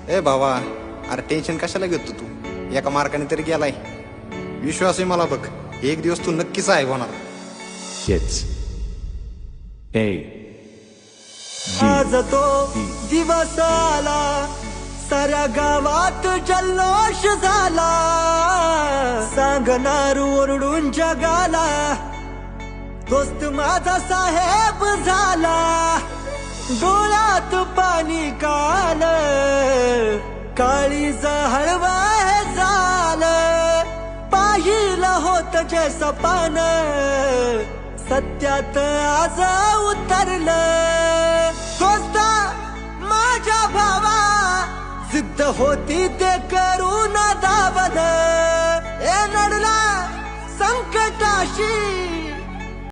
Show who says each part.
Speaker 1: ए भावा, अरे टेन्शन कशाला घेतो तू? एका मार्काने तरी गेलाय. विश्वास आहे मला, बघ एक दिवस तू नक्कीच आहे होणार.
Speaker 2: It's A
Speaker 3: आज तो दिवस आला, साऱ्या गावात जल्लोष झाला, सांगणार ओरडून जगाला, दोस्त माझा साहेब झाला. डोळ्यात पाणी काल, काळीज हळवा झालं, पाहिलं होत जे सपान, सत्यात आज उतरलं. दोस्त माझ्या भावा, जिद्द होती ते करून दावलं. ए नडला संकटाशी